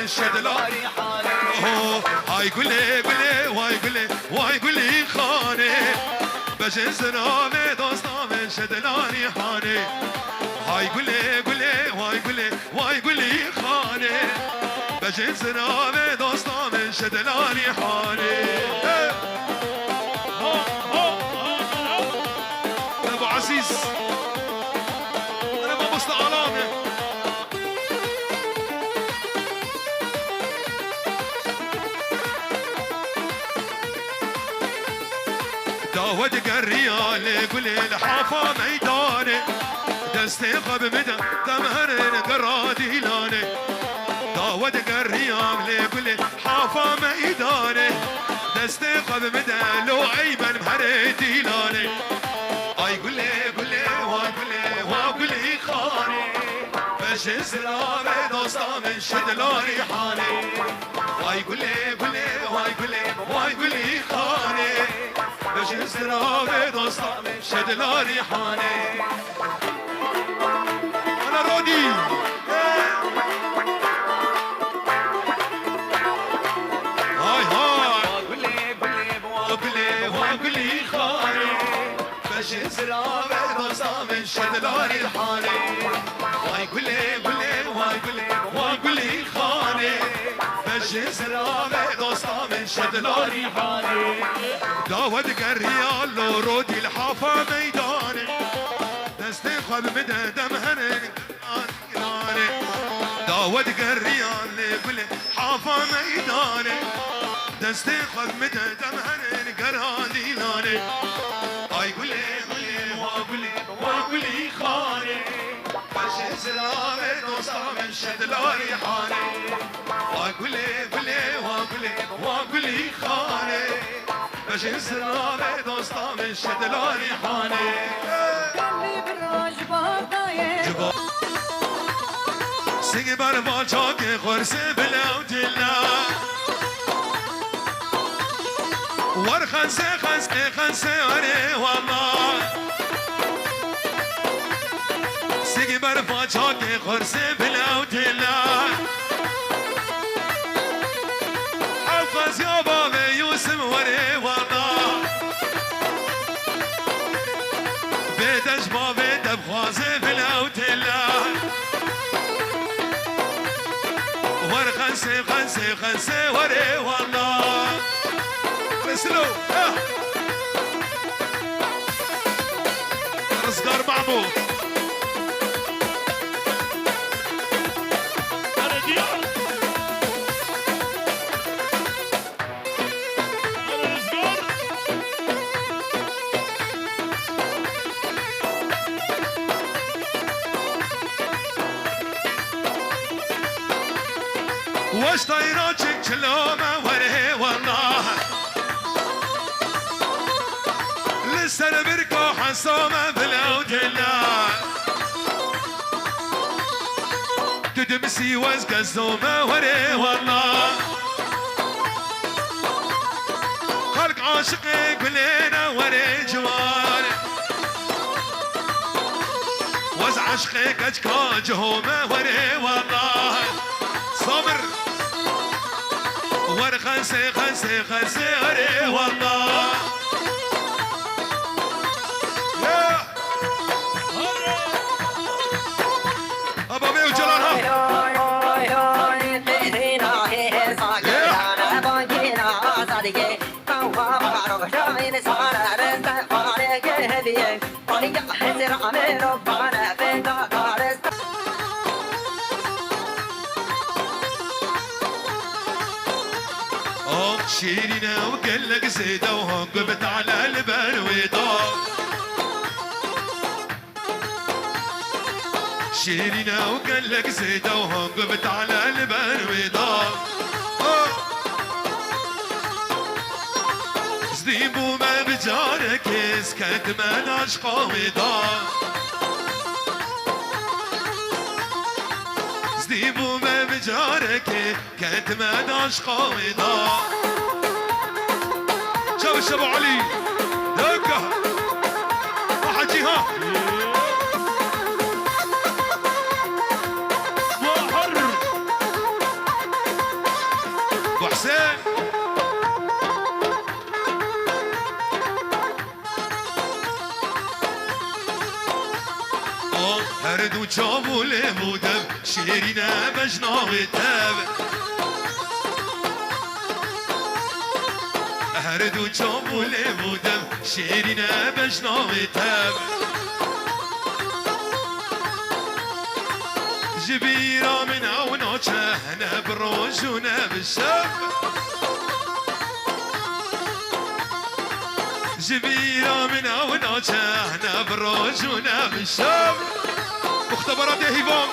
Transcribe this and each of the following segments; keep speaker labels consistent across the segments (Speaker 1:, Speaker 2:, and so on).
Speaker 1: من شدلاني هاي قولي قولي واي قولي واي قولي خاني بجنس نامي دوستا من شدلاني حاني هاي قولي قولي واي قولي واي قولي خاني بجنس نامي دوستا من شدلاني حاني ابو عزيز انا ما بصنع علامه داود قريالي قولي الحافة ميداني دستيقة بمدى تمهرن قرادي لاني داود قريالي قولي حافة ميداني دستيقة بمدى لو أيمن مهردي لاني أي قولي قولي وقولي وقولي خاني باش السلامة دوستا من شدلاني حاني أي قولي قولي واي قولي واي قولي خاني باش السلامة دوستا من شدلاني حاني أنا رودي هاي هاي وقولي وقولي خاني باش السلامة دوستا من شدلاني حاني واي قولي قولي واي قولي واي قولي خاني باش السلامة دوستا من شدلاني حاني داود قريال لو رودي الحافة ميداني دستيقة بمدى دمهن قراني داود قريال قولي حافة ميداني دستيقة بمدى دمهن قراني لاني اي قولي قولي وقولي وقولي خاني باش السلامة دوستا من شدلاني حاني اي قولي قولي وقولي وقولي خاني باش السلامة دوستا من شدلاني حاني
Speaker 2: قلبي بالراج بارضايق
Speaker 1: سيقي بربال شوكي خرسي بالأوتلا ورخنسي خنسي خنسي وري والله سيقي بربال شوكي خرسي بالأوتلا حفظ يا بابي يوسف وري والله بيدش بابي دبخوازي بالأوتلا ورخنسي خنسي خنسي وري والله رسلو رزقار معبود وش طيراتك كلومة وريه والله لسه البركة حسومة بالأوتلا تدمسي وزق الزومة وريه والله خلق عاشقي كلنا وري جوار وز عشقي كجكا جهومة وري والله صبر ور خنسي خنسي خنسي وري والله يا ابا بيو جلالها شيرينا وقلك زيدة وهنقبت على البلويضة شيرينا وقلك زيدة وهنقبت على البلويضة زديبو ما بجارك اسكت ما نعشق وضا زديبو ما بجارك كنت ما نعشق وضا شوف الشباب علي دقة وحجيها هردو چابول مودم شیرینه بجناوی تب هردو چابول مودم شیرینه بجناوی تب جبيرة من عونوشة نبروجونا بالشب جبيرة من عونوشة نبروجونا بالشب مختبرات يا هيفون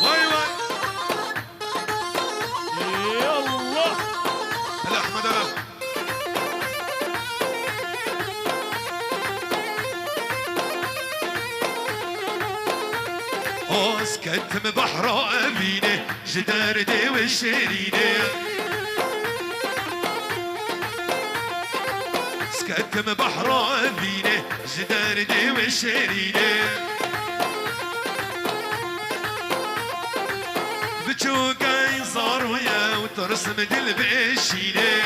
Speaker 1: واي واي
Speaker 3: يا الله
Speaker 1: هلا احمد هلا اسكتم بحر امينه جدار دي والشيرينه اسكتم بحر امينه جدار دي والشيرينه بتشوقا ينصار ويا وترسم دل بشينه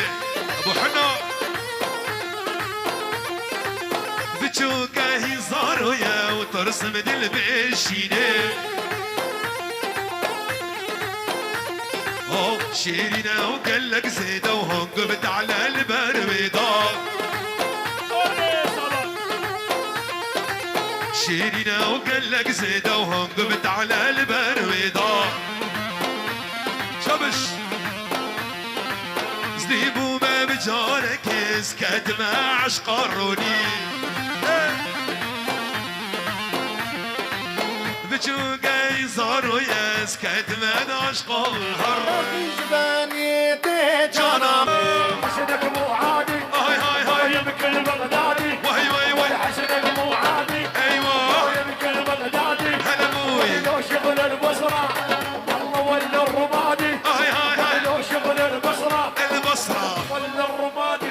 Speaker 1: ابو حنا بتشوقا ينصار ويا وترسم دل بشينه شيرينا وقال لك زيدة وهنقبت على البرويضة شيرينا وقال لك زيدة وهنقبت على البرويضة شبش زديبو ما بجارك اسكت ما عشقروني بجوقا يزارو يسكت ما عشقه الهر
Speaker 3: جباني جانا حسنك مو عادي
Speaker 1: هاي هاي هاي
Speaker 3: يمك البغدادي
Speaker 1: وهي وهي وهي
Speaker 3: حسنك مو عادي
Speaker 1: ايوه
Speaker 3: يمك البغدادي
Speaker 1: هلا ابوي
Speaker 3: لو شغل البصرة الله ولا الرمادي
Speaker 1: هاي هاي هاي
Speaker 3: لو شغل البصرة
Speaker 1: البصرة
Speaker 3: ولا الرمادي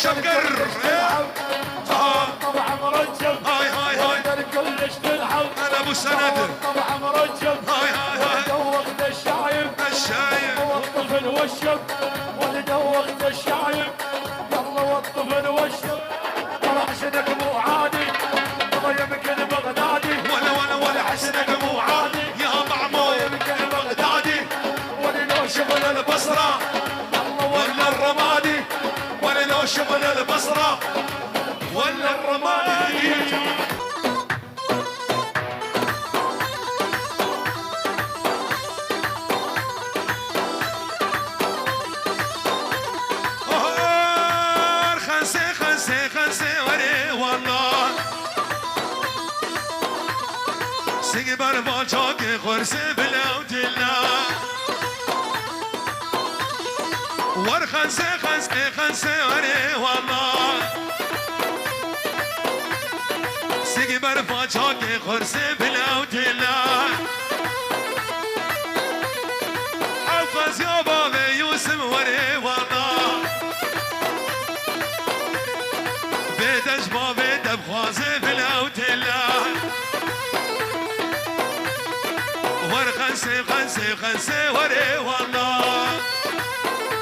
Speaker 1: شكر
Speaker 3: طبعا مرجم
Speaker 1: هاي هاي هاي
Speaker 3: كلش تلحق
Speaker 1: انا ابو سند
Speaker 3: طبعا مرجم
Speaker 1: هاي هاي هاي
Speaker 3: دوقت الشايب
Speaker 1: الشايب
Speaker 3: والطفل والشب ودوقت الشايب يلا والطفل والشب طلع حسنك مو عادي والله يمكن بغدادي
Speaker 1: ولا حسنك مو عادي يا معمول
Speaker 3: يمكن بغدادي ولو شغل
Speaker 1: البصرة ولا الرمادي ولا لو شغل البصرة ولا الرمادي خنسي وري والله سيبر بالشوك خرسي بلوت الله ور خنسي وري والله سيبر بالشوك خرسي بلوت الله حفظ يا بابا يوسف وري والله بيدش ما بيد بخوازي بلوت الله ور خنسي وري والله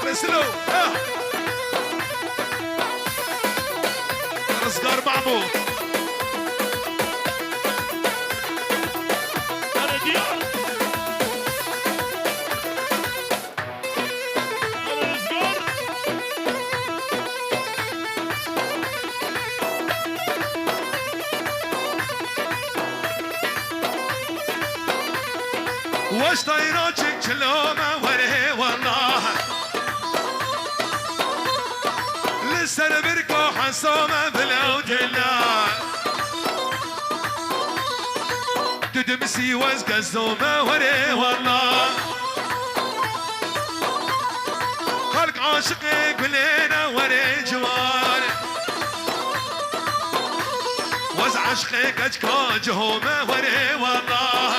Speaker 1: رسلو رزقار معمو
Speaker 3: انا ديار انا رزقار
Speaker 1: واش طيراتك كلومة وري والله لسه البركة حسومة بلوت الله تدمسي وزق الزومة وري والله خلق عاشقك بلينا وري جوار وز عشقك اجكا جهومة وري والله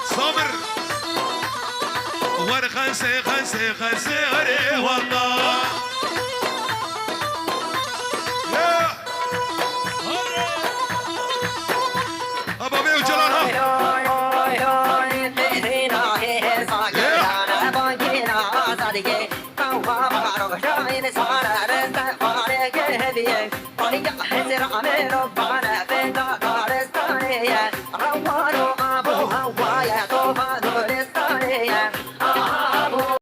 Speaker 1: صبر ور خنسي وري والله يا ابا بيو جلالها
Speaker 2: عوارو